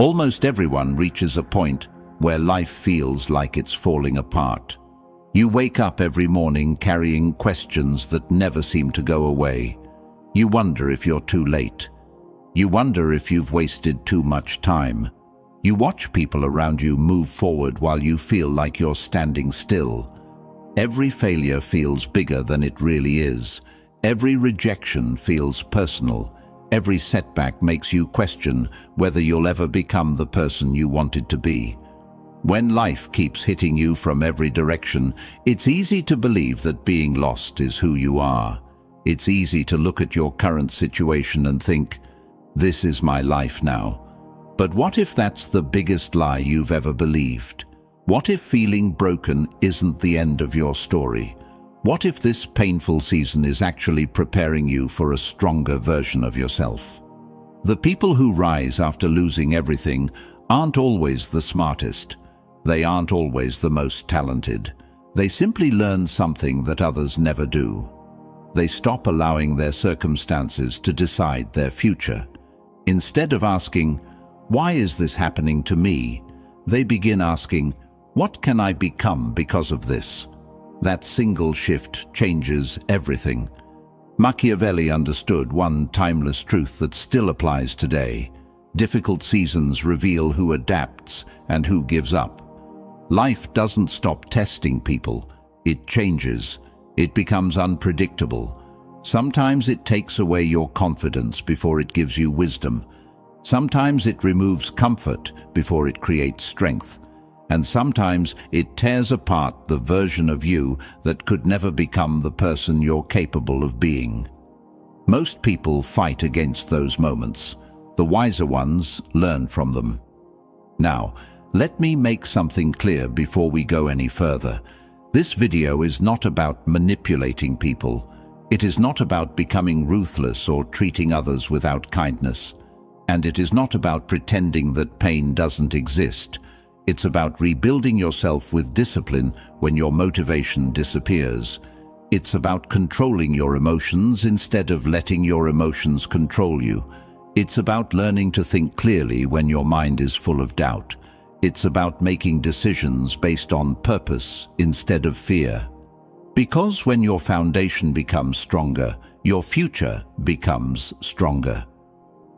Almost everyone reaches a point where life feels like it's falling apart. You wake up every morning carrying questions that never seem to go away. You wonder if you're too late. You wonder if you've wasted too much time. You watch people around you move forward while you feel like you're standing still. Every failure feels bigger than it really is. Every rejection feels personal. Every setback makes you question whether you'll ever become the person you wanted to be. When life keeps hitting you from every direction, it's easy to believe that being lost is who you are. It's easy to look at your current situation and think, "This is my life now." But what if that's the biggest lie you've ever believed? What if feeling broken isn't the end of your story? What if this painful season is actually preparing you for a stronger version of yourself? The people who rise after losing everything aren't always the smartest. They aren't always the most talented. They simply learn something that others never do. They stop allowing their circumstances to decide their future. Instead of asking, "Why is this happening to me?" they begin asking, "What can I become because of this?" That single shift changes everything. Machiavelli understood one timeless truth that still applies today. Difficult seasons reveal who adapts and who gives up. Life doesn't stop testing people. It changes. It becomes unpredictable. Sometimes it takes away your confidence before it gives you wisdom. Sometimes it removes comfort before it creates strength. And sometimes it tears apart the version of you that could never become the person you're capable of being. Most people fight against those moments. The wiser ones learn from them. Now, let me make something clear before we go any further. This video is not about manipulating people. It is not about becoming ruthless or treating others without kindness. And it is not about pretending that pain doesn't exist. It's about rebuilding yourself with discipline when your motivation disappears. It's about controlling your emotions instead of letting your emotions control you. It's about learning to think clearly when your mind is full of doubt. It's about making decisions based on purpose instead of fear. Because when your foundation becomes stronger, your future becomes stronger.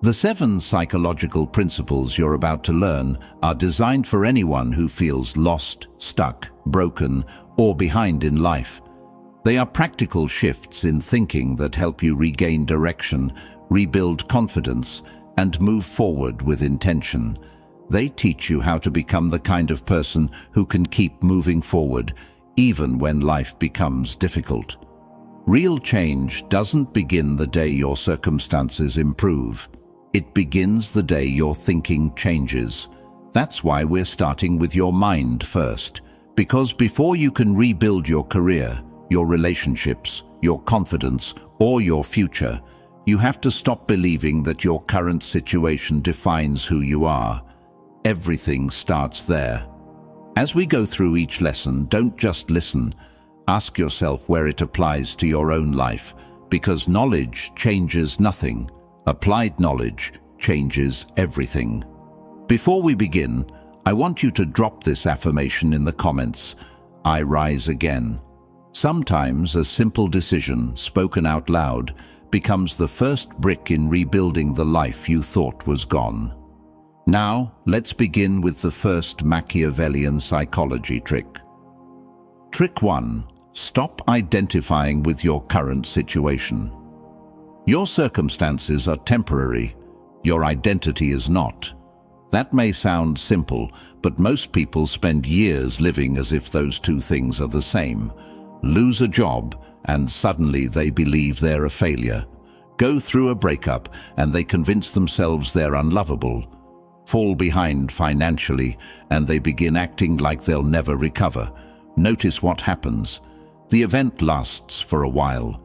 The 7 psychological principles you're about to learn are designed for anyone who feels lost, stuck, broken, or behind in life. They are practical shifts in thinking that help you regain direction, rebuild confidence, and move forward with intention. They teach you how to become the kind of person who can keep moving forward, even when life becomes difficult. Real change doesn't begin the day your circumstances improve. It begins the day your thinking changes. That's why we're starting with your mind first. Because before you can rebuild your career, your relationships, your confidence, or your future, you have to stop believing that your current situation defines who you are. Everything starts there. As we go through each lesson, don't just listen. Ask yourself where it applies to your own life, because knowledge changes nothing. Applied knowledge changes everything. Before we begin, I want you to drop this affirmation in the comments. I rise again. Sometimes a simple decision, spoken out loud, becomes the first brick in rebuilding the life you thought was gone. Now, let's begin with the first Machiavellian psychology trick. Trick 1. Stop identifying with your current situation. Your circumstances are temporary. Your identity is not. That may sound simple, but most people spend years living as if those two things are the same. Lose a job, and suddenly they believe they're a failure. Go through a breakup, and they convince themselves they're unlovable. Fall behind financially, and they begin acting like they'll never recover. Notice what happens. The event lasts for a while.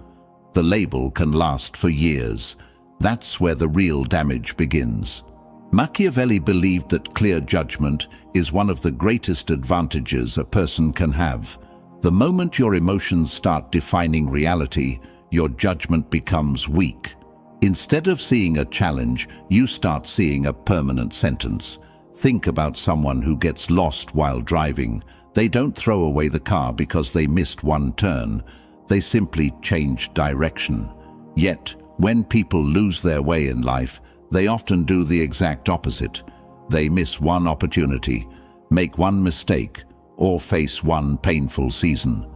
The label can last for years. That's where the real damage begins. Machiavelli believed that clear judgment is one of the greatest advantages a person can have. The moment your emotions start defining reality, your judgment becomes weak. Instead of seeing a challenge, you start seeing a permanent sentence. Think about someone who gets lost while driving. They don't throw away the car because they missed one turn. They simply changed direction. Yet, when people lose their way in life, they often do the exact opposite. They miss one opportunity, make one mistake, or face one painful season.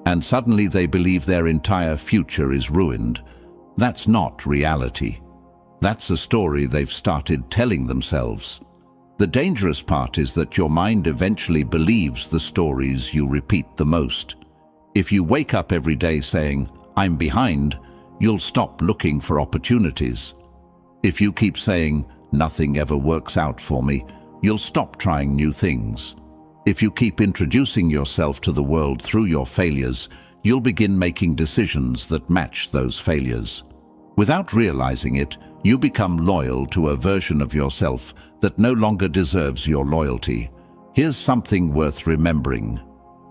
And suddenly they believe their entire future is ruined. That's not reality. That's a story they've started telling themselves. The dangerous part is that your mind eventually believes the stories you repeat the most. If you wake up every day saying, "I'm behind," you'll stop looking for opportunities. If you keep saying, "Nothing ever works out for me," you'll stop trying new things. If you keep introducing yourself to the world through your failures, you'll begin making decisions that match those failures. Without realizing it, you become loyal to a version of yourself that no longer deserves your loyalty. Here's something worth remembering.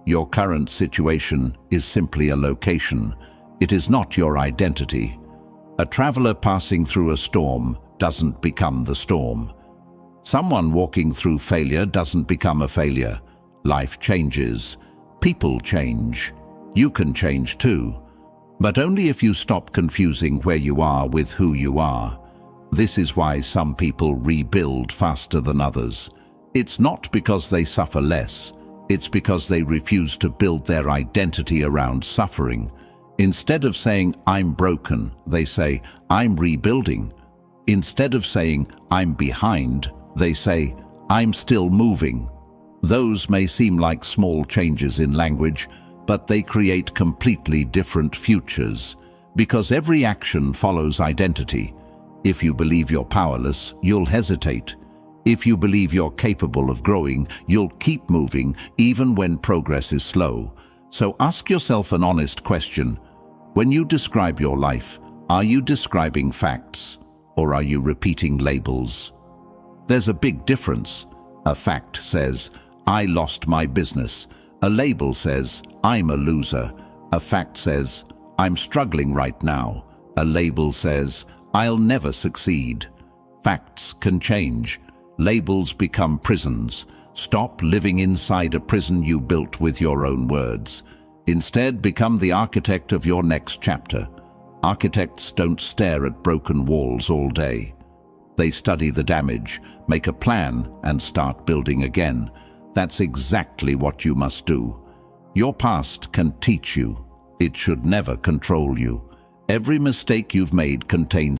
Your current situation is simply a location. It is not your identity. A traveler passing through a storm doesn't become the storm. Someone walking through failure doesn't become a failure. Life changes. People change. You can change too. But only if you stop confusing where you are with who you are. This is why some people rebuild faster than others. It's not because they suffer less. It's because they refuse to build their identity around suffering. Instead of saying, "I'm broken," they say, "I'm rebuilding." Instead of saying, "I'm behind," they say, "I'm still moving." Those may seem like small changes in language, but they create completely different futures, because every action follows identity. If you believe you're powerless, you'll hesitate. If you believe you're capable of growing, you'll keep moving even when progress is slow. So ask yourself an honest question. When you describe your life, are you describing facts or are you repeating labels? There's a big difference. A fact says, "I lost my business." A label says, "I'm a loser." A fact says, "I'm struggling right now." A label says, "I'll never succeed." Facts can change. Labels become prisons. Stop living inside a prison you built with your own words. Instead, become the architect of your next chapter. Architects don't stare at broken walls all day. They study the damage, make a plan, and start building again. That's exactly what you must do. Your past can teach you. It should never control you. Every mistake you've made contains